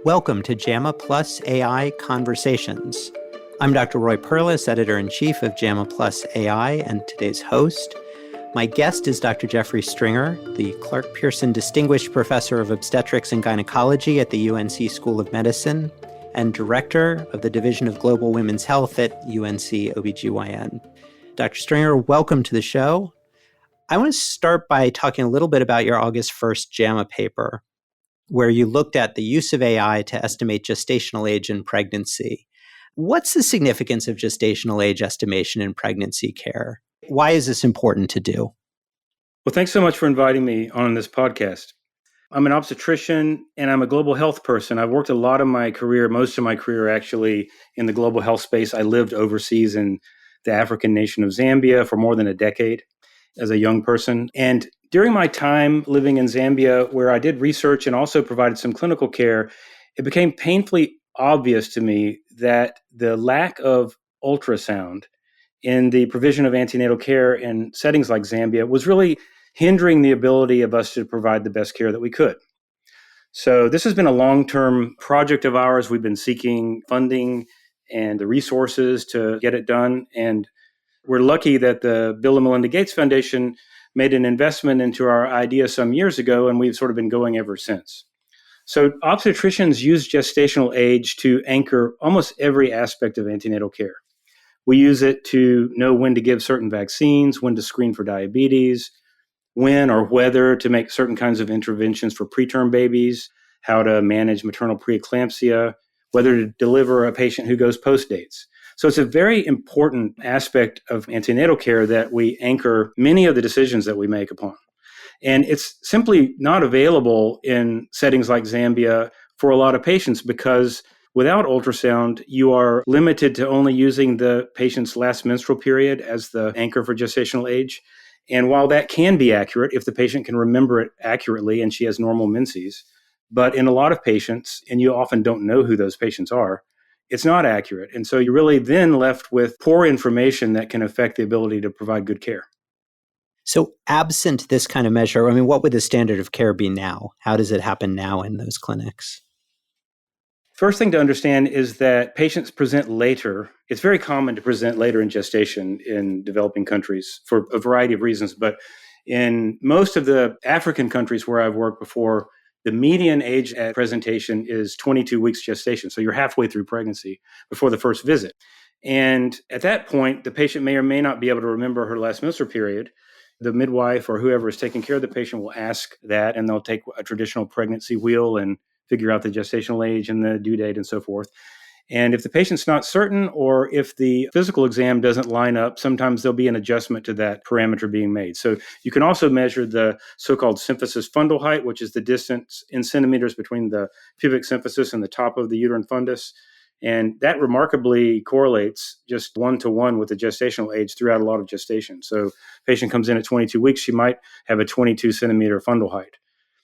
Welcome to JAMA Plus AI Conversations. I'm Dr. Roy Perlis, Editor-in-Chief of JAMA Plus AI, and today's host. My guest is Dr. Jeffrey Stringer, the Clark Pearson Distinguished Professor of Obstetrics and Gynecology at the UNC School of Medicine and Director of the Division of Global Women's Health at UNC OBGYN. Dr. Stringer, welcome to the show. I want to start by talking a little bit about your August 1st JAMA paper, where you looked at the use of AI to estimate gestational age in pregnancy. What's the significance of gestational age estimation in pregnancy care? Why is this important to do? Well, thanks so much for inviting me on this podcast. I'm an obstetrician and I'm a global health person. I've worked a lot of my career, most of my career actually, in the global health space. I lived overseas in the African nation of Zambia for more than a decade as a young person. And during my time living in Zambia, where I did research and also provided some clinical care, it became painfully obvious to me that the lack of ultrasound in the provision of antenatal care in settings like Zambia was really hindering the ability of us to provide the best care that we could. So this has been a long-term project of ours. We've been seeking funding and the resources to get it done. And we're lucky that the Bill and Melinda Gates Foundation made an investment into our idea some years ago, and we've sort of been going ever since. So obstetricians use gestational age to anchor almost every aspect of antenatal care. We use it to know when to give certain vaccines, when to screen for diabetes, when or whether to make certain kinds of interventions for preterm babies, how to manage maternal preeclampsia, whether to deliver a patient who goes post-dates. So it's a very important aspect of antenatal care that we anchor many of the decisions that we make upon. And it's simply not available in settings like Zambia for a lot of patients because without ultrasound, you are limited to only using the patient's last menstrual period as the anchor for gestational age. And while that can be accurate, if the patient can remember it accurately and she has normal menses, but in a lot of patients, and you often don't know who those patients are, it's not accurate. And so you're really then left with poor information that can affect the ability to provide good care. So absent this kind of measure, what would the standard of care be now? How does it happen now in those clinics? First thing to understand is that patients present later. It's very common to present later in gestation in developing countries for a variety of reasons. But in most of the African countries where I've worked before, the median age at presentation is 22 weeks gestation. So you're halfway through pregnancy before the first visit. And at that point, the patient may or may not be able to remember her last menstrual period. The midwife or whoever is taking care of the patient will ask that, and they'll take a traditional pregnancy wheel and figure out the gestational age and the due date and so forth. And if the patient's not certain or if the physical exam doesn't line up, sometimes there'll be an adjustment to that parameter being made. So you can also measure the so-called symphysis fundal height, which is the distance in centimeters between the pubic symphysis and the top of the uterine fundus. And that remarkably correlates just 1-to-1 with the gestational age throughout a lot of gestation. So patient comes in at 22 weeks, she might have a 22 centimeter fundal height.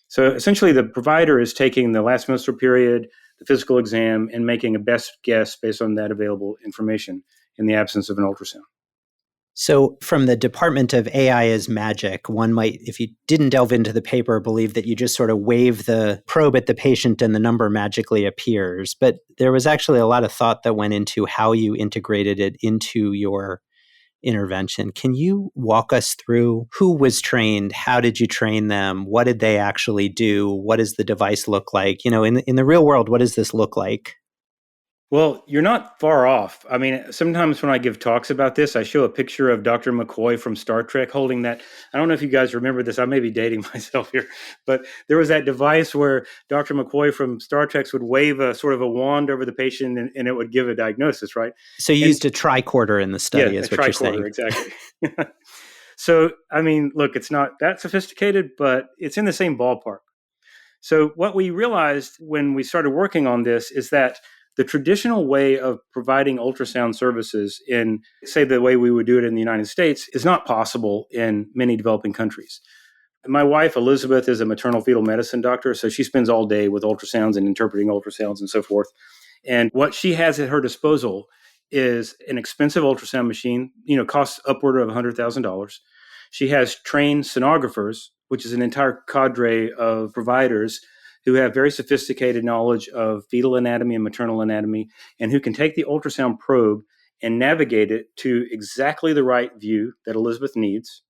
So essentially, the provider is taking the last menstrual period, the physical exam, and making a best guess based on that available information in the absence of an ultrasound. So from the department of AI is magic, one might, if you didn't delve into the paper, believe that you just sort of wave the probe at the patient and the number magically appears. But there was actually a lot of thought that went into how you integrated it into your intervention. Can you walk us through who was trained? How did you train them? What did they actually do? What does the device look like? In the real world, what does this look like? Well, you're not far off. Sometimes when I give talks about this, I show a picture of Dr. McCoy from Star Trek holding that. I don't know if you guys remember this. I may be dating myself here, but there was that device where Dr. McCoy from Star Trek would wave a sort of a wand over the patient and it would give a diagnosis, right? So you used a tricorder in the study, is what you're saying. Exactly. So, look, it's not that sophisticated, but it's in the same ballpark. So what we realized when we started working on this is that the traditional way of providing ultrasound services in, say, the way we would do it in the United States is not possible in many developing countries. My wife, Elizabeth, is a maternal fetal medicine doctor, so she spends all day with ultrasounds and interpreting ultrasounds and so forth. And what she has at her disposal is an expensive ultrasound machine, costs upward of $100,000. She has trained sonographers, which is an entire cadre of providers who have very sophisticated knowledge of fetal anatomy and maternal anatomy, and who can take the ultrasound probe and navigate it to exactly the right view that Elizabeth needs.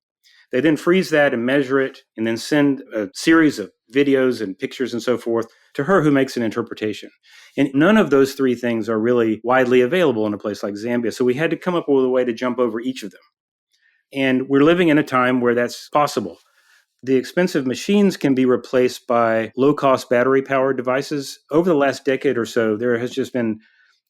They then freeze that and measure it and then send a series of videos and pictures and so forth to her, who makes an interpretation. And none of those three things are really widely available in a place like Zambia. So we had to come up with a way to jump over each of them. And we're living in a time where that's possible. The expensive machines can be replaced by low-cost battery-powered devices. Over the last decade or so, there has just been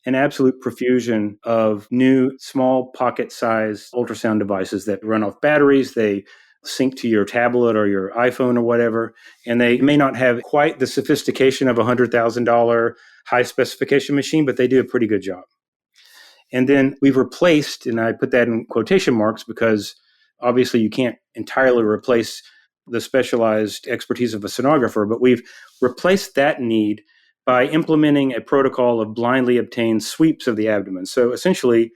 an absolute profusion of new small pocket-sized ultrasound devices that run off batteries. They sync to your tablet or your iPhone or whatever, and they may not have quite the sophistication of a $100,000 high-specification machine, but they do a pretty good job. And then we've replaced, and I put that in quotation marks because obviously you can't entirely replace the specialized expertise of a sonographer, but we've replaced that need by implementing a protocol of blindly obtained sweeps of the abdomen. So essentially,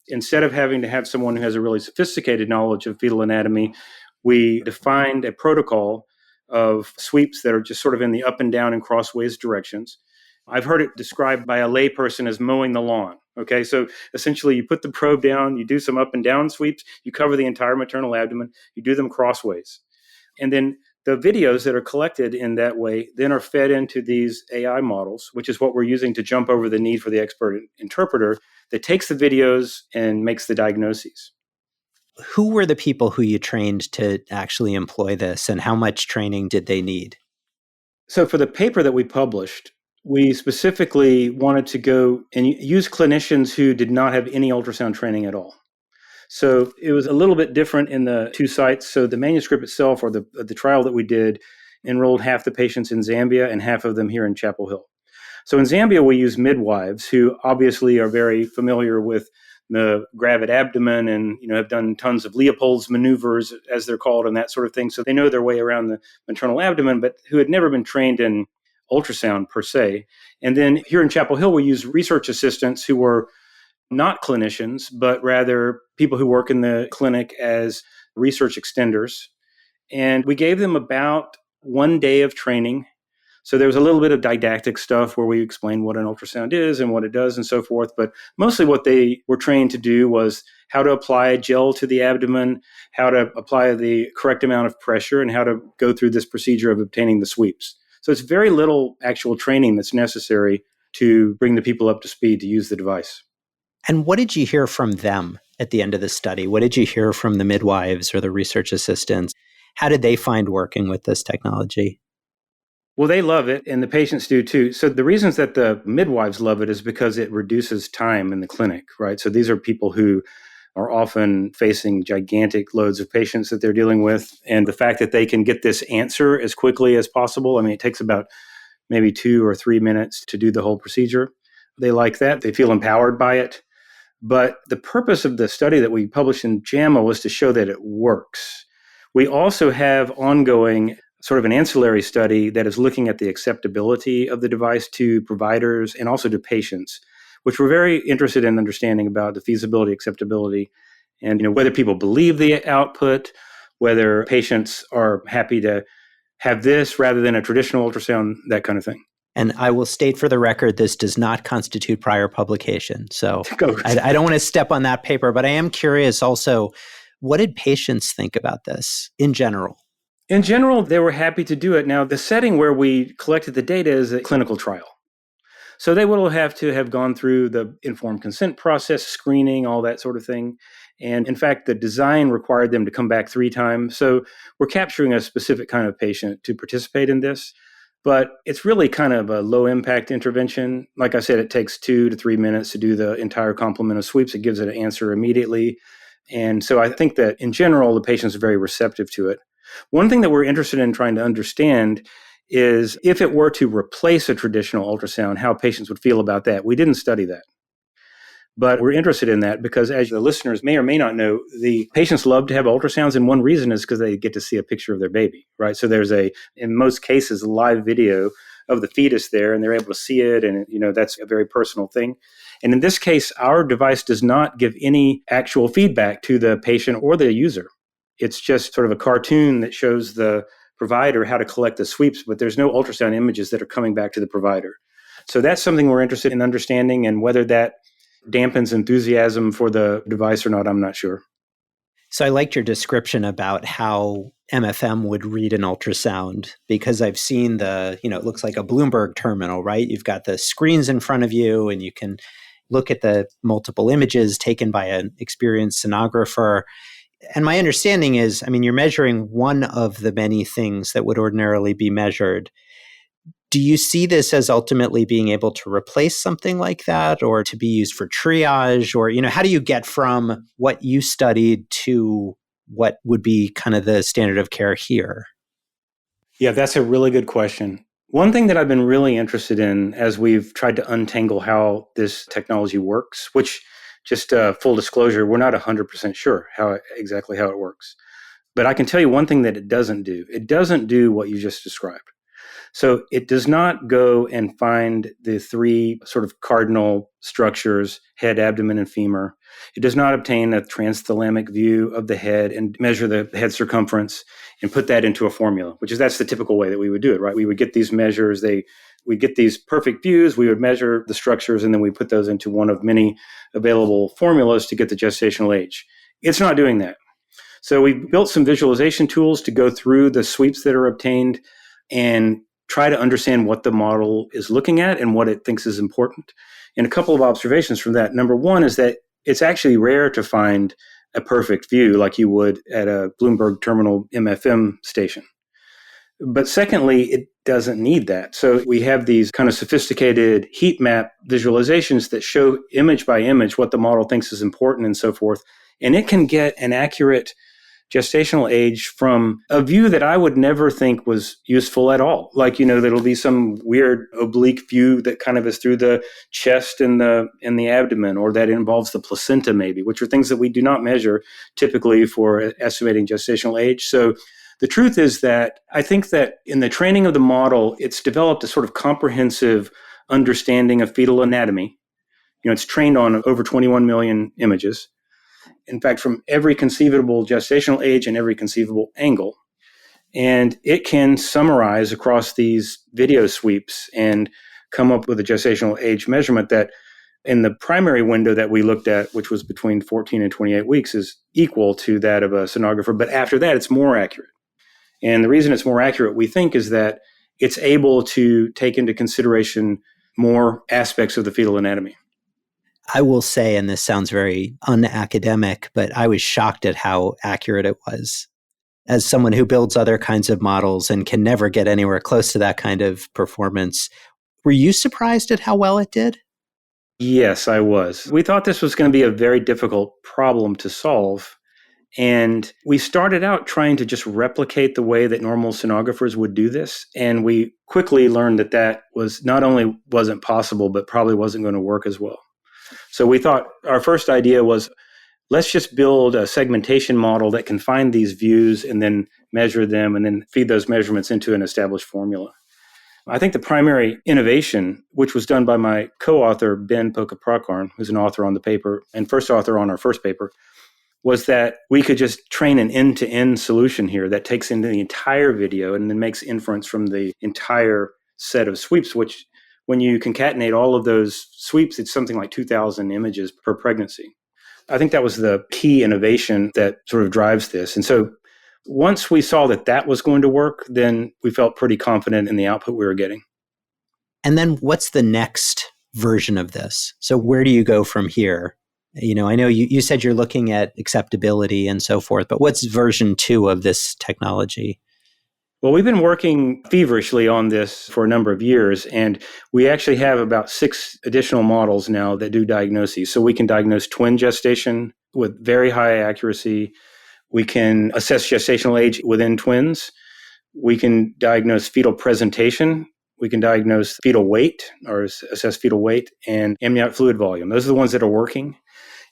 instead of having to have someone who has a really sophisticated knowledge of fetal anatomy, we defined a protocol of sweeps that are just sort of in the up and down and crossways directions. I've heard it described by a layperson as mowing the lawn. Okay, so essentially you put the probe down, you do some up and down sweeps, you cover the entire maternal abdomen, you do them crossways. And then the videos that are collected in that way then are fed into these AI models, which is what we're using to jump over the need for the expert interpreter that takes the videos and makes the diagnoses. Who were the people who you trained to actually employ this, and how much training did they need? So for the paper that we published, we specifically wanted to go and use clinicians who did not have any ultrasound training at all. So it was a little bit different in the two sites. So the manuscript itself, or the trial that we did, enrolled half the patients in Zambia and half of them here in Chapel Hill. So in Zambia, we use midwives who obviously are very familiar with the gravid abdomen and have done tons of Leopold's maneuvers, as they're called, and that sort of thing. So they know their way around the maternal abdomen, but who had never been trained in ultrasound per se. And then here in Chapel Hill, we use research assistants who were not clinicians, but rather people who work in the clinic as research extenders. And we gave them about 1 day of training. So there was a little bit of didactic stuff where we explained what an ultrasound is and what it does and so forth. But mostly what they were trained to do was how to apply a gel to the abdomen, how to apply the correct amount of pressure, and how to go through this procedure of obtaining the sweeps. So it's very little actual training that's necessary to bring the people up to speed to use the device. And what did you hear from them at the end of the study? What did you hear from the midwives or the research assistants? How did they find working with this technology? Well, they love it, and the patients do too. So the reasons that the midwives love it is because it reduces time in the clinic, right? So these are people who are often facing gigantic loads of patients that they're dealing with. And the fact that they can get this answer as quickly as possible, I mean, it takes about maybe 2 or 3 minutes to do the whole procedure. They like that. They feel empowered by it. But the purpose of the study that we published in JAMA was to show that it works. We also have ongoing sort of an ancillary study that is looking at the acceptability of the device to providers and also to patients, which we're very interested in understanding about the feasibility, acceptability, and whether people believe the output, whether patients are happy to have this rather than a traditional ultrasound, that kind of thing. And I will state for the record, this does not constitute prior publication. So I don't want to step on that paper, but I am curious also, what did patients think about this in general? In general, they were happy to do it. Now, the setting where we collected the data is a clinical trial. So they will have to have gone through the informed consent process, screening, all that sort of thing. And in fact, the design required them to come back 3 times. So we're capturing a specific kind of patient to participate in this. But it's really kind of a low impact intervention. Like I said, it takes 2 to 3 minutes to do the entire complement of sweeps. It gives it an answer immediately. And so I think that in general, the patients are very receptive to it. One thing that we're interested in trying to understand is if it were to replace a traditional ultrasound, how patients would feel about that. We didn't study that. But we're interested in that because, as the listeners may or may not know, the patients love to have ultrasounds, and one reason is because they get to see a picture of their baby, right? So there's in most cases, a live video of the fetus there, and they're able to see it, and that's a very personal thing. And in this case, our device does not give any actual feedback to the patient or the user. It's just sort of a cartoon that shows the provider how to collect the sweeps, but there's no ultrasound images that are coming back to the provider. So that's something we're interested in understanding, and whether that dampens enthusiasm for the device or not, I'm not sure. So I liked your description about how MFM would read an ultrasound, because I've seen it looks like a Bloomberg terminal, right? You've got the screens in front of you and you can look at the multiple images taken by an experienced sonographer. And my understanding is, you're measuring one of the many things that would ordinarily be measured. Do you see this as ultimately being able to replace something like that, or to be used for triage? Or, how do you get from what you studied to what would be kind of the standard of care here? Yeah, that's a really good question. One thing that I've been really interested in as we've tried to untangle how this technology works, which, just full disclosure, we're not 100% sure exactly how it works. But I can tell you one thing that it doesn't do. It doesn't do what you just described. So it does not go and find the three sort of cardinal structures, head, abdomen, and femur. It does not obtain a transthalamic view of the head and measure the head circumference and put that into a formula, that's the typical way that we would do it, right? We would get these measures, we get these perfect views, we would measure the structures, and then we put those into one of many available formulas to get the gestational age. It's not doing that. So we built some visualization tools to go through the sweeps that are obtained and try to understand what the model is looking at and what it thinks is important. And a couple of observations from that. Number one is that it's actually rare to find a perfect view like you would at a Bloomberg terminal MFM station. But secondly, it doesn't need that. So we have these kind of sophisticated heat map visualizations that show image by image what the model thinks is important and so forth. And it can get an accurate gestational age from a view that I would never think was useful at all. There'll be some weird oblique view that kind of is through the chest and the abdomen, or that involves the placenta maybe, which are things that we do not measure typically for estimating gestational age. So the truth is that I think that in the training of the model, it's developed a sort of comprehensive understanding of fetal anatomy. It's trained on over 21 million images. In fact, from every conceivable gestational age and every conceivable angle. And it can summarize across these video sweeps and come up with a gestational age measurement that in the primary window that we looked at, which was between 14 and 28 weeks, is equal to that of a sonographer. But after that, it's more accurate. And the reason it's more accurate, we think, is that it's able to take into consideration more aspects of the fetal anatomy. I will say, and this sounds very unacademic, but I was shocked at how accurate it was. As someone who builds other kinds of models and can never get anywhere close to that kind of performance, were you surprised at how well it did? Yes, I was. We thought this was going to be a very difficult problem to solve. And we started out trying to just replicate the way that normal sonographers would do this. And we quickly learned that was not only wasn't possible, but probably wasn't going to work as well. So we thought our first idea was, let's just build a segmentation model that can find these views and then measure them and then feed those measurements into an established formula. I think the primary innovation, which was done by my co-author, Ben Pokaprakarn, who's an author on the paper and first author on our first paper, was that we could just train an end-to-end solution here that takes into the entire video and then makes inference from the entire set of sweeps, which when you concatenate all of those sweeps, it's something like 2,000 images per pregnancy. I think that was the key innovation that sort of drives this. And so once we saw that was going to work, then we felt pretty confident in the output we were getting. And then what's the next version of this? So where do you go from here? I know you said you're looking at acceptability and so forth, but what's version 2 of this technology? Well, we've been working feverishly on this for a number of years, and we actually have about 6 additional models now that do diagnoses. So we can diagnose twin gestation with very high accuracy. We can assess gestational age within twins. We can diagnose fetal presentation. We can diagnose fetal weight or assess fetal weight and amniotic fluid volume. Those are the ones that are working.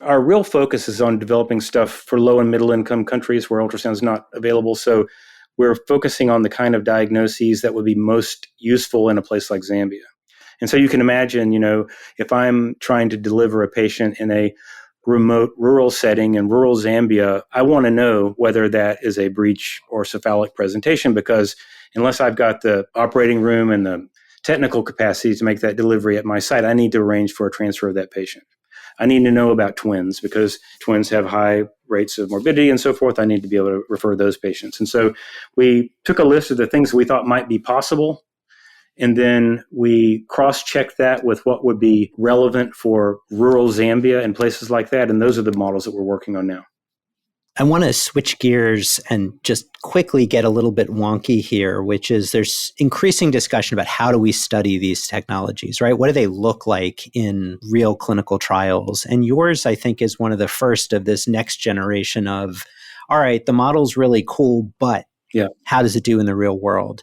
Our real focus is on developing stuff for low and middle income countries where ultrasound is not available. So we're focusing on the kind of diagnoses that would be most useful in a place like Zambia. And so you can imagine, if I'm trying to deliver a patient in a remote rural setting in rural Zambia, I want to know whether that is a breech or cephalic presentation, because unless I've got the operating room and the technical capacity to make that delivery at my site, I need to arrange for a transfer of that patient. I need to know about twins because twins have high rates of morbidity and so forth. I need to be able to refer those patients. And so we took a list of the things we thought might be possible, and then we cross-checked that with what would be relevant for rural Zambia and places like that. And those are the models that we're working on now. I want to switch gears and just quickly get a little bit wonky here, which is there's increasing discussion about how do we study these technologies, right? What do they look like in real clinical trials? And yours, I think, is one of the first of this next generation of, all right, the model's really cool, but how does it do in the real world?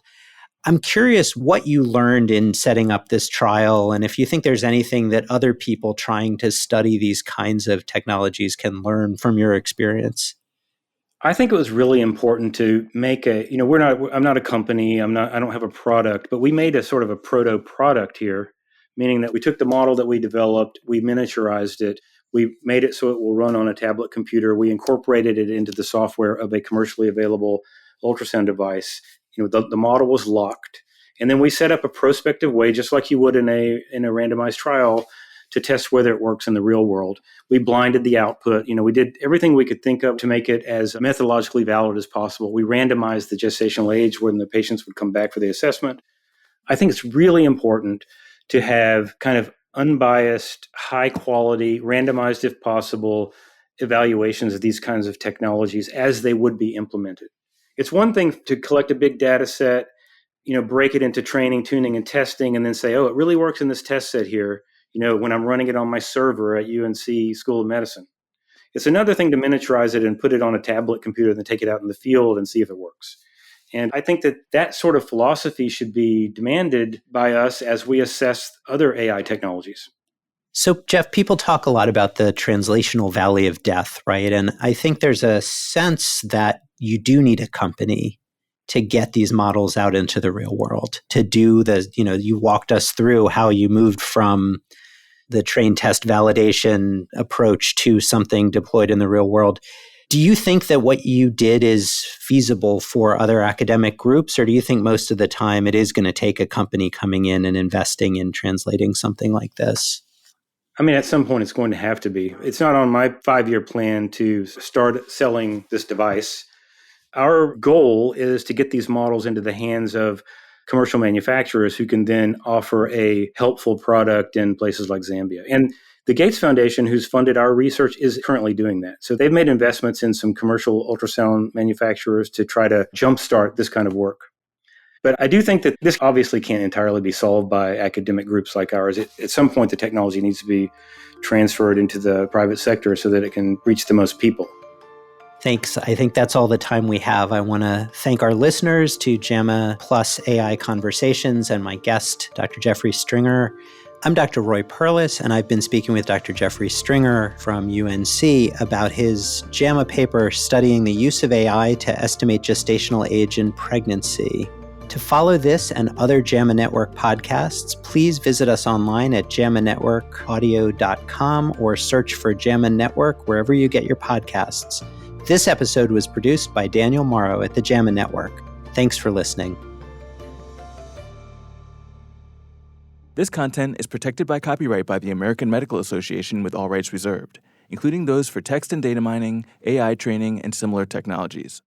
I'm curious what you learned in setting up this trial, and if you think there's anything that other people trying to study these kinds of technologies can learn from your experience. I think it was really important to make I'm not a company, I don't have a product, but we made a sort of a proto product here, meaning that we took the model that we developed, we miniaturized it, we made it so it will run on a tablet computer, we incorporated it into the software of a commercially available ultrasound device. The model was locked. And then we set up a prospective way, just like you would in a randomized trial, to test whether it works in the real world. We blinded the output. We did everything we could think of to make it as methodologically valid as possible. We randomized the gestational age when the patients would come back for the assessment. I think it's really important to have kind of unbiased, high quality, randomized if possible, evaluations of these kinds of technologies as they would be implemented. It's one thing to collect a big data set, break it into training, tuning, and testing, and then say, oh, it really works in this test set here, when I'm running it on my server at UNC School of Medicine. It's another thing to miniaturize it and put it on a tablet computer and then take it out in the field and see if it works. And I think that sort of philosophy should be demanded by us as we assess other AI technologies. So, Jeff, people talk a lot about the translational valley of death, right? And I think there's a sense that you do need a company to get these models out into the real world, to do you walked us through how you moved from the train test validation approach to something deployed in the real world. Do you think that what you did is feasible for other academic groups, or do you think most of the time it is going to take a company coming in and investing in translating something like this? I mean, at some point it's going to have to be. It's not on my 5-year plan to start selling this device. Our goal is to get these models into the hands of commercial manufacturers who can then offer a helpful product in places like Zambia. And the Gates Foundation, who's funded our research, is currently doing that. So they've made investments in some commercial ultrasound manufacturers to try to jumpstart this kind of work. But I do think that this obviously can't entirely be solved by academic groups like ours. At some point, the technology needs to be transferred into the private sector so that it can reach the most people. Thanks. I think that's all the time we have. I want to thank our listeners to JAMA Plus AI Conversations and my guest, Dr. Jeffrey Stringer. I'm Dr. Roy Perlis, and I've been speaking with Dr. Jeffrey Stringer from UNC about his JAMA paper studying the use of AI to estimate gestational age in pregnancy. To follow this and other JAMA Network podcasts, please visit us online at jamanetworkaudio.com or search for JAMA Network wherever you get your podcasts. This episode was produced by Daniel Morrow at the JAMA Network. Thanks for listening. This content is protected by copyright by the American Medical Association with all rights reserved, including those for text and data mining, AI training, and similar technologies.